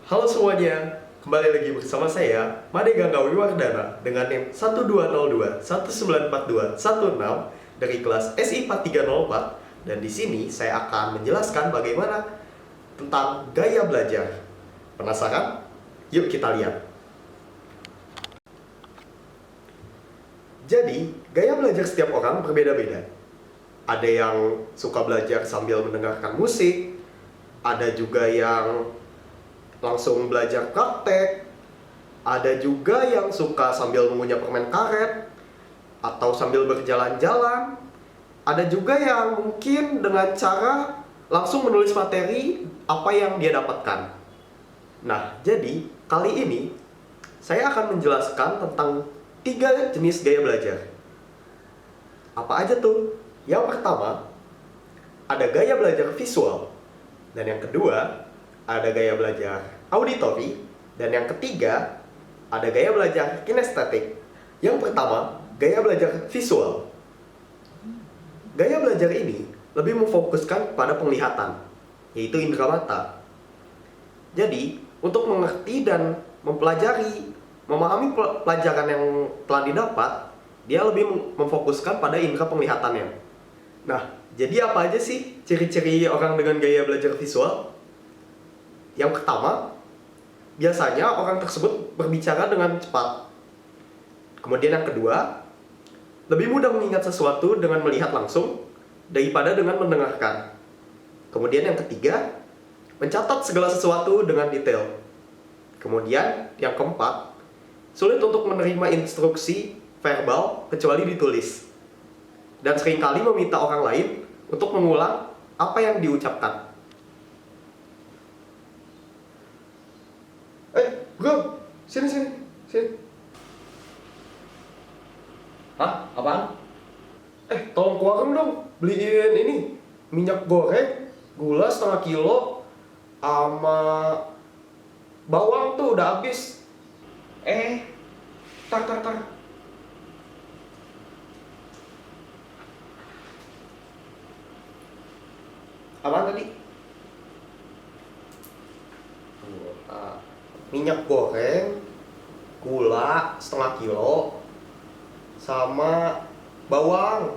Halo semuanya, kembali lagi bersama saya, Made Gangga Wiwardana dengan NIM 1202194216 dari kelas SI 4304, dan di sini saya akan menjelaskan bagaimana tentang gaya belajar. Penasaran? Yuk kita lihat. Jadi, gaya belajar setiap orang berbeda-beda. Ada yang suka belajar sambil mendengarkan musik, ada juga yang langsung belajar praktek, ada juga yang suka sambil mengunyah permen karet, atau sambil berjalan-jalan, ada juga yang mungkin dengan cara langsung menulis materi apa yang dia dapatkan. Nah, jadi kali ini saya akan menjelaskan tentang 3 jenis gaya belajar. Apa aja tuh? Yang pertama, ada gaya belajar visual, dan yang kedua, ada gaya belajar auditori, dan yang ketiga, ada gaya belajar kinestetik. Yang pertama, gaya belajar visual. Gaya belajar ini lebih memfokuskan pada penglihatan, yaitu indera mata. Jadi, untuk mengerti dan mempelajari, memahami pelajaran yang telah didapat, dia lebih memfokuskan pada indera penglihatannya. Nah, jadi apa aja sih ciri-ciri orang dengan gaya belajar visual? Yang pertama, biasanya orang tersebut berbicara dengan cepat. Kemudian yang kedua, lebih mudah mengingat sesuatu dengan melihat langsung daripada dengan mendengarkan. Kemudian yang ketiga, mencatat segala sesuatu dengan detail. Kemudian yang keempat, sulit untuk menerima instruksi verbal kecuali ditulis. Dan seringkali meminta orang lain untuk mengulang apa yang diucapkan. Bro, sini. Hah? Apaan? Tolong ke warung dong, beliin ini minyak goreng, gula setengah kilo, sama bawang tuh udah habis. Tar. Apaan tadi? Minyak goreng, gula setengah kilo, sama bawang.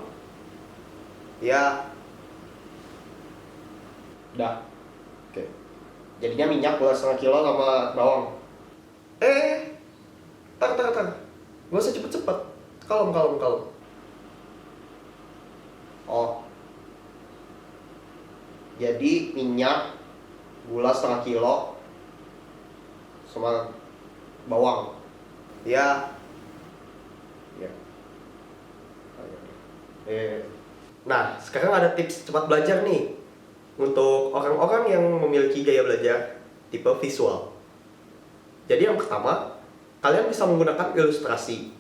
Ya. Udah. Oke. Jadinya minyak gula setengah kilo sama bawang. Tar. Gak usah cepet-cepet. Kalem. Oh. Jadi minyak, gula setengah kilo, sama bawang. Ya. Nah, sekarang ada tips cepat belajar nih untuk orang-orang yang memiliki gaya belajar tipe visual. Jadi yang pertama, kalian bisa menggunakan ilustrasi.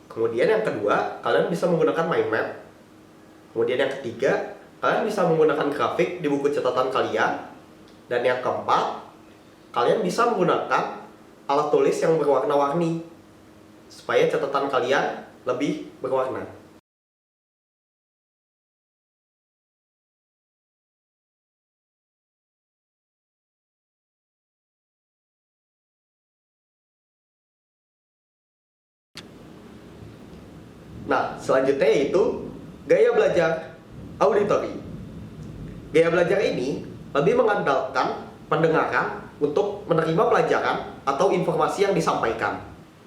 Kemudian yang kedua, kalian bisa menggunakan mind map. Kemudian yang ketiga, kalian bisa menggunakan grafik di buku catatan kalian. Dan yang keempat, kalian bisa menggunakan alat tulis yang berwarna-warni supaya catatan kalian lebih berwarna. Nah, selanjutnya yaitu gaya belajar auditori. Gaya belajar ini lebih mengandalkan pendengaran untuk menerima pelajaran atau informasi yang disampaikan.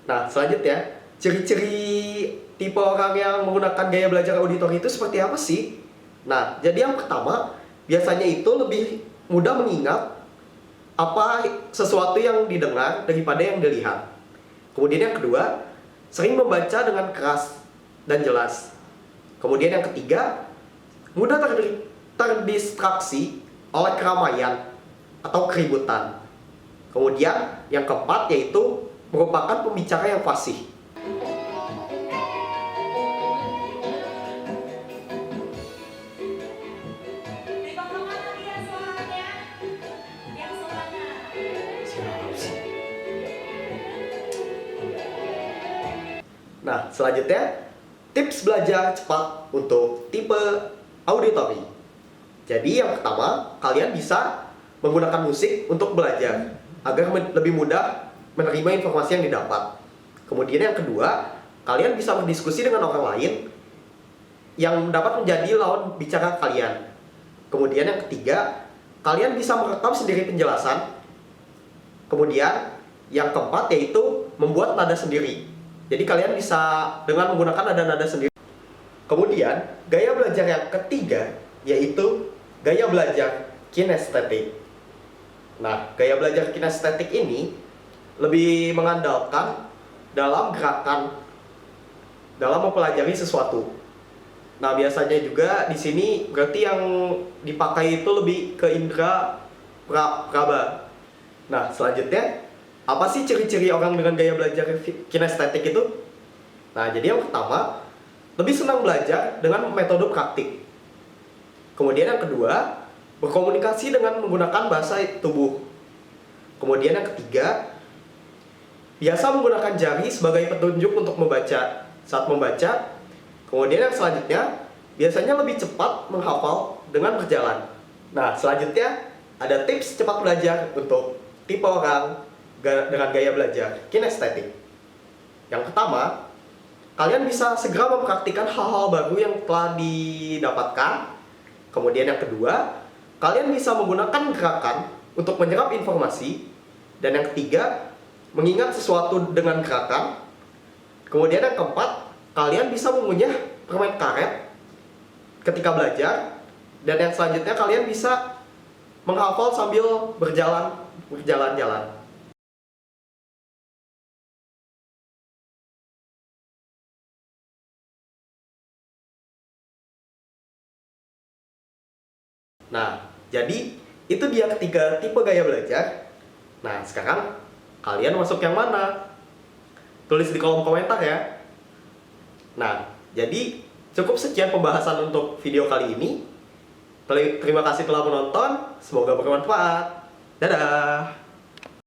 Nah, selanjutnya, ciri-ciri tipe orang yang menggunakan gaya belajar auditori itu seperti apa sih? Nah, jadi yang pertama, biasanya itu lebih mudah mengingat apa sesuatu yang didengar daripada yang dilihat. Kemudian yang kedua, sering membaca dengan keras dan jelas. Kemudian yang ketiga, mudah terdistraksi oleh keramaian atau keributan. Kemudian yang keempat yaitu merupakan pembicara yang fasih. Nah, selanjutnya tips belajar cepat untuk tipe auditori. Jadi yang pertama, kalian bisa menggunakan musik untuk belajar agar lebih mudah menerima informasi yang didapat. Kemudian yang kedua, kalian bisa berdiskusi dengan orang lain yang dapat menjadi lawan bicara kalian. Kemudian yang ketiga, kalian bisa merekam sendiri penjelasan. Kemudian yang keempat yaitu membuat nada sendiri. Jadi kalian bisa dengan menggunakan nada-nada sendiri. Kemudian gaya belajar yang ketiga yaitu gaya belajar kinestetik. Nah, gaya belajar kinestetik ini lebih mengandalkan dalam gerakan dalam mempelajari sesuatu. Nah, biasanya juga di sini berarti yang dipakai itu lebih ke indera praba. Nah, selanjutnya apa sih ciri-ciri orang dengan gaya belajar kinestetik itu? Nah, jadi yang pertama, lebih senang belajar dengan metode praktik. Kemudian yang kedua, berkomunikasi dengan menggunakan bahasa tubuh. Kemudian yang ketiga, biasa menggunakan jari sebagai petunjuk untuk membaca saat membaca. Kemudian yang selanjutnya, biasanya lebih cepat menghafal dengan berjalan. Nah, selanjutnya ada tips cepat belajar untuk tipe orang dengan gaya belajar kinestetik. Yang pertama, kalian bisa segera mempraktikkan hal-hal baru yang telah didapatkan. Kemudian yang kedua, kalian bisa menggunakan gerakan untuk menyerap informasi. Dan yang ketiga, mengingat sesuatu dengan gerakan. Kemudian yang keempat, kalian bisa mengunyah permen karet ketika belajar. Dan yang selanjutnya, kalian bisa menghafal sambil berjalan-jalan. Nah, jadi itu dia ketiga tipe gaya belajar. Nah, sekarang kalian masuk yang mana? Tulis di kolom komentar ya. Nah, jadi cukup sekian pembahasan untuk video kali ini. Terima kasih telah menonton, semoga bermanfaat. Dadah!